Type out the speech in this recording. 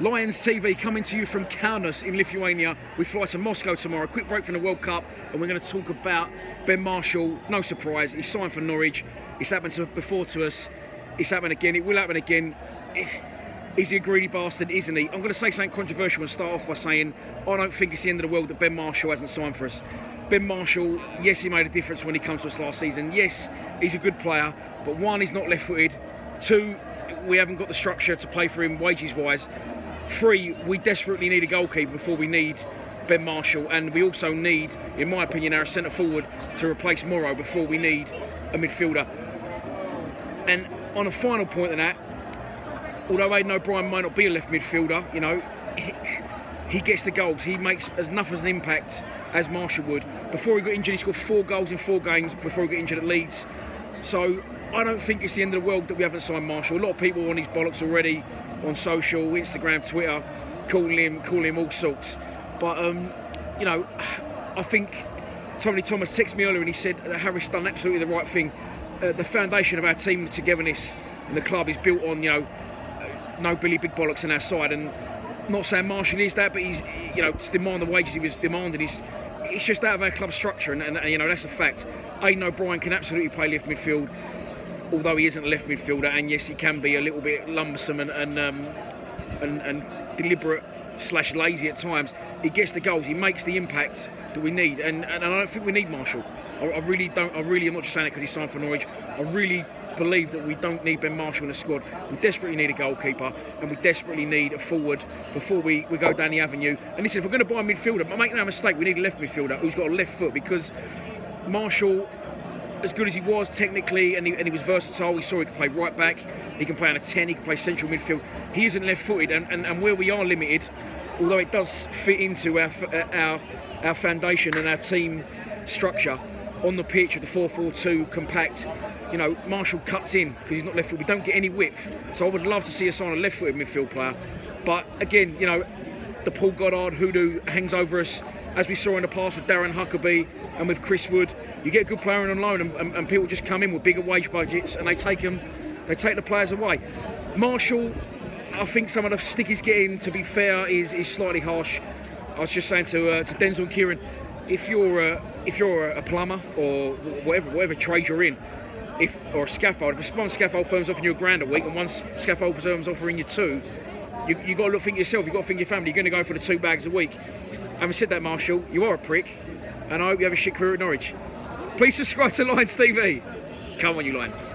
Lions TV coming to you from Kaunas in Lithuania. We fly to Moscow tomorrow. Quick break from the World Cup, and we're going to talk about Ben Marshall. No surprise, he's signed for Norwich. It's happened before to us. It's happened again. It will happen again. Is he a greedy bastard, isn't he? I'm going to say something controversial and start off by saying I don't think it's the end of the world that Ben Marshall hasn't signed for us. Ben Marshall, yes, he made a difference when he came to us last season. Yes, he's a good player, but one, he's not left-footed. Two, we haven't got the structure to pay for him wages-wise. Three, we desperately need a goalkeeper before we need Ben Marshall, and we also need, in my opinion, our centre-forward to replace Morrow before we need a midfielder. And on a final point of that, although Aidan O'Brien might not be a left midfielder, you know, he gets the goals. He makes as enough as an impact as Marshall would. Before he got injured, he scored 4 goals in 4 games before he got injured at Leeds. So I don't think it's the end of the world that we haven't signed Marshall. A lot of people are on his bollocks already on social, Instagram, Twitter, calling him all sorts. But you know, I think Tony Thomas texted me earlier and he said that Harris done absolutely the right thing. The foundation of our team togetherness and the club is built on, you know, no Billy Big Bollocks on our side. And not saying Marshall is that, but he's, you know, to demand the wages he was demanding, it's just out of our club structure, and you know, that's a fact. Aidan O'Brien can absolutely play left midfield, although he isn't a left midfielder, and yes, he can be a little bit lumbersome and deliberate / lazy at times. He gets the goals, he makes the impact that we need, and I don't think we need Marshall. I really don't. I really am not just saying it because he signed for Norwich. I really believe that we don't need Ben Marshall in the squad. We desperately need a goalkeeper, and we desperately need a forward before we go down the avenue. And listen, if we're going to buy a midfielder, but make no mistake, we need a left midfielder who's got a left foot, because Marshall, as good as he was technically, and he was versatile, we saw he could play right back, he can play on a 10, he can play central midfield. He isn't left-footed, and where we are limited, although it does fit into our foundation and our team structure on the pitch of the 4-4-2 compact, you know, Marshall cuts in because he's not left-footed. We don't get any width, so I would love to see us on a left-footed midfield player. But again, you know, the Paul Goddard hoodoo hangs over us, as we saw in the past with Darren Huckabee and with Chris Wood. You get a good player on loan, and people just come in with bigger wage budgets and they take the players away. Marshall, I think some of the stick he's getting, to be fair, is slightly harsh. I was just saying to Denzel and Kieran, if you're a plumber or whatever trade you're in, or a scaffold, if one scaffold firm's offering you £1 a week and one scaffold firm's offering you 2, you got to think yourself. You got to think your family. You're going to go for the 2 bags a week. Having said that, Marshall, you are a prick, and I hope you have a shit career at Norwich. Please subscribe to Lions TV. Come on, you Lions.